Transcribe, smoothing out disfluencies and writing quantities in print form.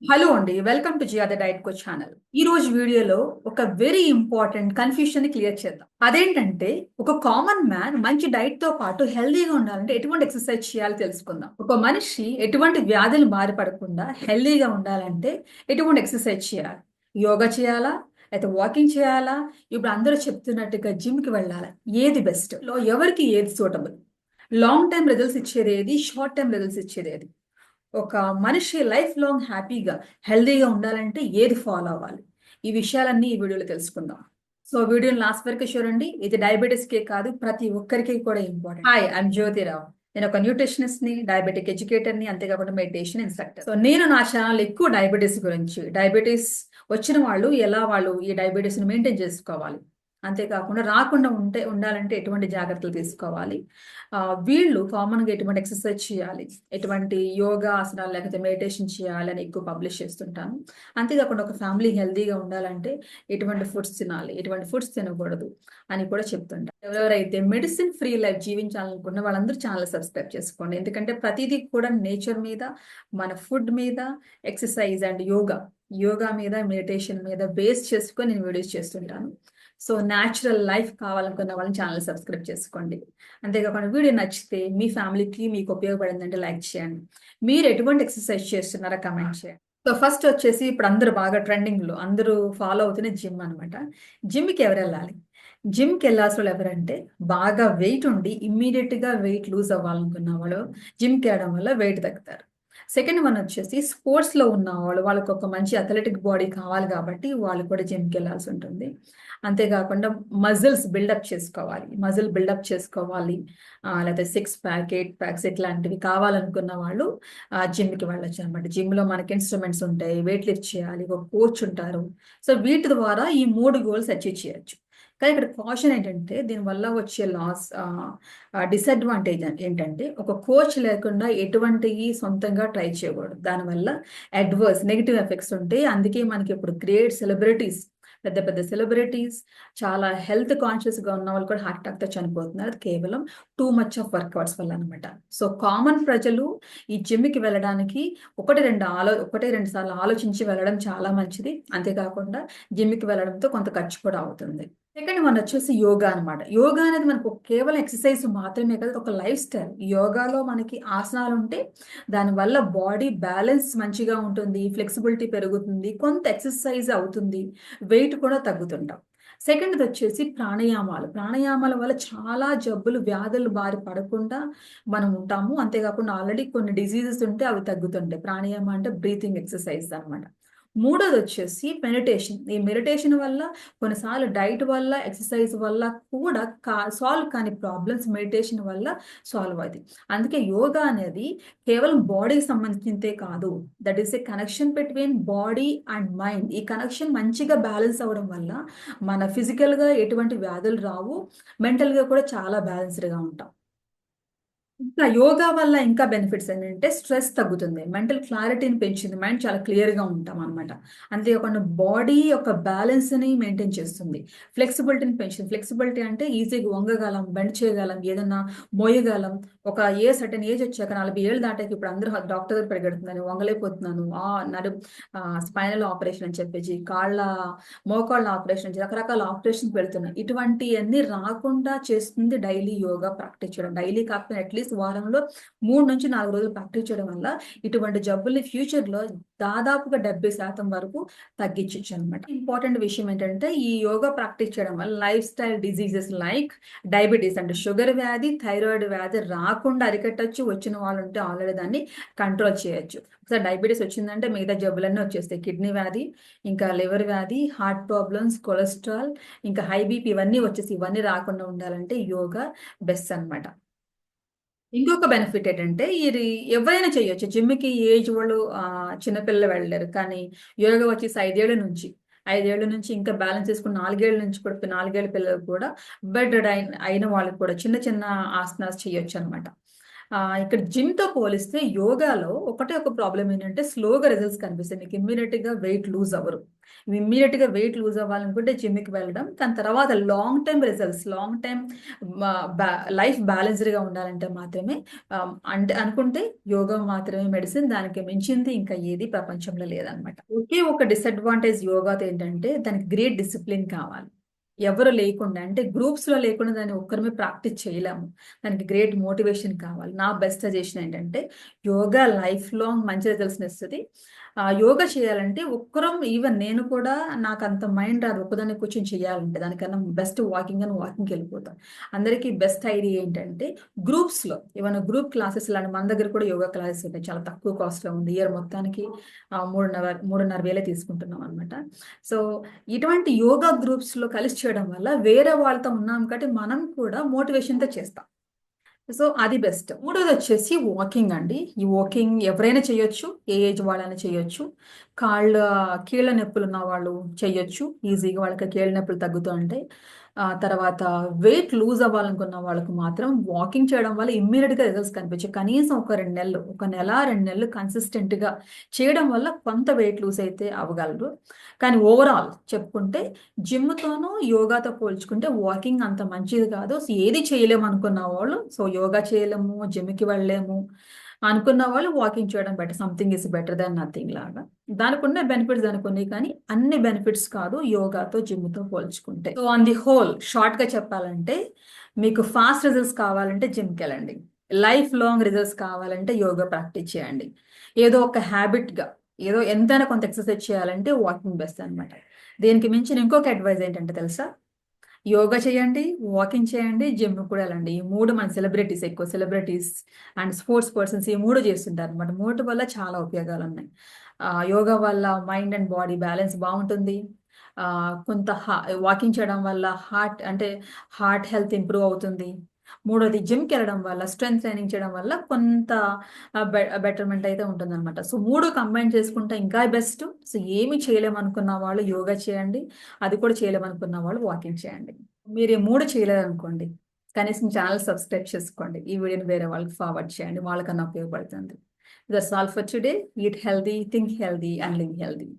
Hello అండి, welcome to Zia the diet coach channel. ఈ రోజు వీడియోలో ఒక వెరీ ఇంపార్టెంట్ కన్ఫ్యూషన్ ని క్లియర్ చేద్దాం. అదేంటంటే, ఒక కామన్ మ్యాన్ మంచి డైట్ తో పాటు హెల్దీగా ఉండాలంటే ఎటువంటి ఎక్సర్సైజ్ చేయాలో తెలుసుకుందాం. ఒక మనిషి ఎటువంటి వ్యాధులు బారిపడకుండా హెల్దీగా ఉండాలంటే ఎటువంటి ఎక్సర్సైజ్ చేయాలి? యోగా చేయాలా, అయితే వాకింగ్ చేయాలా? ఇప్పుడు అందరూ చెప్తున్నట్టుగా జిమ్ కి వెళ్ళాలా? ఏది బెస్ట్? లో ఎవరికి ఏది సూటబుల్? లాంగ్ టైం రిజల్ట్స్ ఇచ్చేది ఏది, షార్ట్ టైం రిజల్ట్స్ ఇచ్చేది ఏది? ఒక మనిషి లైఫ్ లాంగ్ హ్యాపీగా హెల్దీగా ఉండాలంటే ఏది ఫాలో అవ్వాలి? ఈ విషయాలన్నీ ఈ వీడియోలో తెలుసుకుందాం. సో వీడియోని లాస్ట్ వరకు చూడండి. ఇది డయాబెటీస్ కే కాదు, ప్రతి ఒక్కరికి కూడా ఇంపార్టెంట్. Hi, I'm Jyotirao. నేను ఒక న్యూట్రిషనిస్ట్ ని, డయాబెటిక్ ఎడ్యుకేటర్ ని, అంతేకాకుండా మెడిటేషన్ ఇన్స్ట్రక్టర్. సో నేను నా ఛానల్ ఎక్కువ డయాబెటీస్ గురించి, డయాబెటీస్ వచ్చిన వాళ్ళు ఎలా వాళ్ళు ఈ డయాబెటీస్ ని మెయింటైన్ చేసుకోవాలి, అంతేకాకుండా రాకుండా ఉండాలంటే ఎటువంటి జాగ్రత్తలు తీసుకోవాలి, వీళ్ళు కామన్ గా ఎటువంటి ఎక్సర్సైజ్ చేయాలి, ఎటువంటి యోగా ఆసనాలు లేకపోతే మెడిటేషన్ చేయాలి అని ఎక్కువ పబ్లిష్ చేస్తుంటాను. అంతేకాకుండా ఒక ఫ్యామిలీ హెల్దీగా ఉండాలంటే ఎటువంటి ఫుడ్స్ తినాలి, ఎటువంటి ఫుడ్స్ తినకూడదు అని కూడా చెప్తుంటాను. ఎవరెవరైతే మెడిసిన్ ఫ్రీ లైఫ్ జీవించాలనుకున్న వాళ్ళందరూ ఛానల్ సబ్స్క్రైబ్ చేసుకోండి. ఎందుకంటే ప్రతిదీ కూడా నేచర్ మీద, మన ఫుడ్ మీద, ఎక్సర్సైజ్ అండ్ యోగా మీద, మెడిటేషన్ మీద బేస్ చేసుకొని నేను వీడియోస్ చేస్తుంటాను. సో న్యాచురల్ లైఫ్ కావాలనుకున్న వాళ్ళని ఛానల్ సబ్స్క్రైబ్ చేసుకోండి. అంతేకాకుండా వీడియో నచ్చితే మీ ఫ్యామిలీకి మీకు ఉపయోగపడిందంటే లైక్ చేయండి. మీరు ఎటువంటి ఎక్సర్సైజ్ చేస్తున్నారా కమెంట్ చేయండి. సో ఫస్ట్ వచ్చేసి ఇప్పుడు అందరూ బాగా ట్రెండింగ్ లో అందరూ ఫాలో అవుతున్న జిమ్ అనమాట. జిమ్కి ఎవరు వెళ్ళాలి? జిమ్కి వెళ్ళాల్సిన వాళ్ళు ఎవరంటే బాగా వెయిట్ ఉండి ఇమ్మీడియట్ గా వెయిట్ లూజ్ అవ్వాలనుకున్న వాళ్ళు జిమ్కి వెళ్ళడం వల్ల వెయిట్ తగ్గుతారు. సెకండ్ వన్ వచ్చేసి స్పోర్ట్స్ లో ఉన్న వాళ్ళు, వాళ్ళకి ఒక మంచి అథ్లెటిక్ బాడీ కావాలి కాబట్టి వాళ్ళు కూడా జిమ్కి వెళ్ళాల్సి ఉంటుంది. అంతేకాకుండా మజిల్స్ బిల్డప్ చేసుకోవాలి, లేకపోతే 6 ప్యాక్ 8 ప్యాక్స్ ఇట్లాంటివి కావాలనుకున్న వాళ్ళు జిమ్కి వెళ్ళొచ్చు అనమాట. జిమ్ లో మనకి ఇన్స్ట్రుమెంట్స్ ఉంటాయి, వెయిట్ లిఫ్ట్ చేయాలి, ఒక కోచ్ ఉంటారు. సో వీటి ద్వారా ఈ 3 గోల్స్ అచీవ్ చేయొచ్చు. కానీ ఇక్కడ కాషన్ ఏంటంటే, దీనివల్ల వచ్చే డిసడ్వాంటేజ్ ఏంటంటే, ఒక కోచ్ లేకుండా ఎటువంటివి సొంతంగా ట్రై చేయకూడదు. దానివల్ల నెగిటివ్ ఎఫెక్ట్స్ ఉంటాయి. అందుకే మనకి ఇప్పుడు గ్రేట్ సెలబ్రిటీస్, పెద్ద పెద్ద సెలబ్రిటీస్, చాలా హెల్త్ కాన్షియస్ గా ఉన్న వాళ్ళు కూడా హార్ట్ అటాక్ తో చనిపోతున్నారు, కేవలం టూ మచ్ ఆఫ్ వర్కౌట్స్ వల్ల అనమాట. సో కామన్ ప్రజలు ఈ జిమ్ కి వెళ్ళడానికి ఒకటి రెండు సార్లు ఆలోచించి వెళ్ళడం చాలా మంచిది. అంతేకాకుండా జిమ్ కి వెళ్ళడంతో కొంత ఖర్చు కూడా అవుతుంది. సెకండ్ వన్ వచ్చేసి యోగా అనమాట. యోగా అనేది మనకు కేవలం ఎక్సర్సైజ్ మాత్రమే కాదు, ఒక లైఫ్ స్టైల్. యోగాలో మనకి ఆసనాలు ఉంటే దానివల్ల బాడీ బ్యాలెన్స్ మంచిగా ఉంటుంది, ఫ్లెక్సిబిలిటీ పెరుగుతుంది, కొంత ఎక్సర్సైజ్ అవుతుంది, వెయిట్ కూడా తగ్గుతుంటాం. సెకండ్ వచ్చేసి ప్రాణాయామాల వల్ల చాలా జబ్బులు, వ్యాధులు బారి పడకుండా మనం ఉంటాము. అంతేకాకుండా ఆల్రెడీ కొన్ని డిసీజెస్ ఉంటే అవి తగ్గుతుంటాయి. ప్రాణాయామం అంటే బ్రీతింగ్ ఎక్సర్సైజ్ అనమాట. మూడోది వచ్చేసి మెడిటేషన్. ఈ మెడిటేషన్ వల్ల కొన్నిసార్లు డైట్ వల్ల, ఎక్సర్సైజ్ వల్ల కూడా సాల్వ్ కాని ప్రాబ్లమ్స్ మెడిటేషన్ వల్ల సాల్వ్ అవుతాయి. అందుకే యోగా అనేది కేవలం బాడీకి సంబంధించిందే కాదు, that is a connection between body and mind. ఈ కనెక్షన్ మంచిగా బ్యాలెన్స్ అవ్వడం వల్ల మన ఫిజికల్ గా ఎటువంటి వ్యాధులు రావు, మెంటల్ గా కూడా చాలా బ్యాలెన్స్డ్ గా ఉంటాం. ఇంకా యోగా వల్ల ఇంకా బెనిఫిట్స్ ఏంటంటే, స్ట్రెస్ తగ్గుతుంది, మెంటల్ క్లారిటీని పెంచింది, మైండ్ చాలా క్లియర్ గా ఉంటాం అనమాట. అంతేకాకుండా బాడీ యొక్క బ్యాలెన్స్ ని మెయింటైన్ చేస్తుంది, ఫ్లెక్సిబిలిటీని పెంచుతుంది. ఫ్లెక్సిబిలిటీ అంటే ఈజీగా వంగగలం, బెండ్ చేయగలం, ఏదన్నా మోయగలం. ఒక సర్టన్ ఏజ్ వచ్చాక 40 ఏళ్ళు దాటాక ఇప్పుడు అందరూ డాక్టర్ దగ్గర పరిగెడుతున్నాను, వంగలేకపోతున్నాను, స్పైనల్ ఆపరేషన్ అని చెప్పేసి, మోకాళ్ళ ఆపరేషన్, రకరకాల ఆపరేషన్ పెడుతున్నాయి. ఇటువంటివన్నీ రాకుండా చేస్తుంది డైలీ యోగా ప్రాక్టీస్ చేయడం. డైలీ కాకపోయినా అట్లీస్ట్ వారంలో 3 నుంచి 4 రోజులు ప్రాక్టీస్ చేయడం వల్ల ఇటువంటి జబ్బుల్ని ఫ్యూచర్ లో దాదాపుగా 70% వరకు తగ్గించవచ్చు అనమాట. ఇంపార్టెంట్ విషయం ఏంటంటే, ఈ యోగా ప్రాక్టీస్ చేయడం వల్ల life style diseases like diabetes అంటే షుగర్ వ్యాధి, థైరాయిడ్ వ్యాధి రాకుండా అరికట్టచ్చు. వచ్చిన వాళ్ళు ఉంటే ఆల్రెడీ దాన్ని కంట్రోల్ చేయొచ్చు. ఒకసారి డయాబెటీస్ వచ్చిందంటే మిగతా జబ్బులన్నీ వచ్చేస్తాయి. కిడ్నీ వ్యాధి, ఇంకా లివర్ వ్యాధి, హార్ట్ ప్రాబ్లమ్స్, కొలెస్ట్రాల్, ఇంకా హై బీపీ, ఇవన్నీ వచ్చేసి ఇవన్నీ రాకుండా ఉండాలంటే యోగా బెస్ట్ అనమాట. ఇంకొక బెనిఫిట్ ఏంటంటే, ఇది ఎవరైనా చేయొచ్చు. జిమ్కి ఏజ్ వాళ్ళు, చిన్నపిల్లలు వెళ్ళలేరు. కానీ యోగా వచ్చేసి 5 ఏళ్ల నుంచి ఇంకా బ్యాలెన్స్ చేసుకుని 4 ఏళ్ల నుంచి కూడా, 4 ఏళ్ల పిల్లలు కూడా, బెడ్ అయిన వాళ్ళు కూడా చిన్న చిన్న ఆసనాస్ చేయొచ్చు అనమాట. ఇక్కడ జిమ్‌తో పోలిస్తే యోగాలో ఒకటే ఒక ప్రాబ్లమ్ ఏంటంటే స్లోగా రిజల్ట్స్ కనిపిస్తాయి. మీకు ఇమ్మీడియేట్‌గా వెయిట్ లూజ్ అవ్వరు. ఇమ్మీడియేట్‌గా వెయిట్ లూజ్ అవ్వాలనుకుంటే జిమ్‌కి వెళ్ళడం. దాని తర్వాత long time results, long time మ బా లైఫ్ బ్యాలెన్స్డ్‌గా ఉండాలంటే మాత్రమే అంటే అనుకుంటే యోగా మాత్రమే మెడిసిన్. దానికి మించింది ఇంకా ఏది ప్రపంచంలో లేదనమాట. ఒకే ఒక డిసడ్వాంటేజ్ యోగాతో ఏంటంటే దానికి గ్రేట్ డిసిప్లిన్ కావాలి. ఎవరు లేకుండా అంటే గ్రూప్స్‌లో లేకుండా దాన్ని ఒక్కరమే ప్రాక్టీస్ చేయలేము. దానికి గ్రేట్ మోటివేషన్ కావాలి. నా బెస్ట్ సజెషన్ ఏంటంటే యోగా లైఫ్ లాంగ్ మంచి రిజల్ట్స్‌ని ఇస్తది. యోగా చేయాలంటే ఒక్కరం ఈవెన్ నేను కూడా నాకంత మైండ్ రాదు. ఒక్కదాన్నే కూర్చొని చేయాలంటే. దానికన్నా బెస్ట్ వాకింగ్ అని వాకింగ్‌కెళ్ళిపోతాం. అందరికీ బెస్ట్ ఐడియా ఏంటంటే గ్రూప్స్‌లో ఏమైనా గ్రూప్ క్లాసెస్ లాంటి మన దగ్గర కూడా యోగా క్లాసెస్ ఉంటాయి. చాలా తక్కువ కాస్ట్‌లో ఉంది. ఇయర్ మొత్తానికి 3,500 వేలే తీసుకుంటున్నాం అనమాట. సో ఇటువంటి యోగా గ్రూప్స్‌లో కలిసి చేయడం వల్ల వేరే వాళ్ళతో ఉన్నాం కాబట్టి మనం కూడా మోటివేషన్‌తో చేస్తాం. సో, అది బెస్ట్. మూడోదొచ్చేసి వాకింగ్ అండి. ఈ వాకింగ్ ఎవరైనా చేయొచ్చు. ఏ ఏజ్ వాళ్ళైనా చేయొచ్చు. కీళ్ళ నొప్పులున్న వాళ్ళు చెయ్యొచ్చు. ఈజీగా వాళ్ళకి కీళ్ళ నొప్పులు తగ్గుతూ ఉంటాయి. తర్వాత వెయిట్ లూజ్ అవ్వాలనుకున్న వాళ్ళకి మాత్రం వాకింగ్ చేయడం వల్ల ఇమ్మీడియేట్‌గా రిజల్ట్స్ కనిపించాయి. కనీసం ఒక 2 నెలలు, ఒక నెల, 2 నెలలు కన్సిస్టెంట్‌గా చేయడం వల్ల కొంత వెయిట్ లూజ్ అయితే అవ్వగలరు. కానీ ఓవరాల్ చెప్పుకుంటే జిమ్‌తోనూ, యోగాతో పోల్చుకుంటే వాకింగ్ అంత మంచిది కాదు. సో, ఏది చేయలేము అనుకున్న వాళ్ళు యోగా చేయలేము, జిమ్‌కి వెళ్ళలేము అనుకున్న వాళ్ళు వాకింగ్ చేయడం better. Something is better than nothing లాగా. దానికున్న బెనిఫిట్స్ దానికున్నాయి కానీ, అన్ని బెనిఫిట్స్ కాదు యోగాతో, జిమ్‌తో పోల్చుకుంటే. సో, ఆన్ ది హోల్ షార్ట్‌గా చెప్పాలంటే, మీకు ఫాస్ట్ రిజల్ట్స్ కావాలంటే జిమ్‌కెళ్ళండి. లైఫ్ లాంగ్ రిజల్ట్స్ కావాలంటే యోగా ప్రాక్టీస్ చేయండి. ఏదో ఒక హ్యాబిట్‌గా ఏదో ఎంతైనా కొంత ఎక్సర్సైజ్ చేయాలంటే వాకింగ్ బెస్ట్ అనమాట. దీనికి మించిన ఇంకొక అడ్వైస్ ఏంటంటే తెలుసా? యోగా చేయండి, వాకింగ్ చేయండి, జిమ్‌కి కూడా ఎళ్ళండి. ఈ 3 మన ఎక్కువ సెలబ్రిటీస్ అండ్ స్పోర్ట్స్ పర్సన్స్ ఈ 3 చేస్తుంటారనమాట. 3 వల్ల చాలా ఉపయోగాలున్నాయి. యోగా వల్ల మైండ్ అండ్ బాడీ బ్యాలెన్స్ బావుంటుంది. కొంత వాకింగ్ చేయడం వల్ల హార్ట్ హెల్త్ ఇంప్రూవ్ అవుతుంది. మూడోది జిమ్‌కెళ్ళడం వల్ల స్ట్రెంత్ ట్రైనింగ్ చేయడం వల్ల కొంత బెటర్‌మెంట్ అయితే ఉంటుందనమాట. సో, 3 కంబైన్ చేసుకుంటే ఇంకా బెస్ట్. సో, ఏమి చేయలేమనుకున్న వాళ్ళు యోగా చేయండి. అది కూడా చేయలేమనుకున్న వాళ్ళు వాకింగ్ చేయండి. మీరు ఈ 3 చేయలేదనుకోండి, కనీసం ఛానెల్ సబ్స్క్రైబ్ చేసుకోండి. ఈ వీడియోని వేరే వాళ్ళకి ఫార్వర్డ్ చేయండి. వాళ్ళకన్నా ఉపయోగపడుతుంది. That's all for today. Eat healthy, think healthy and live healthy.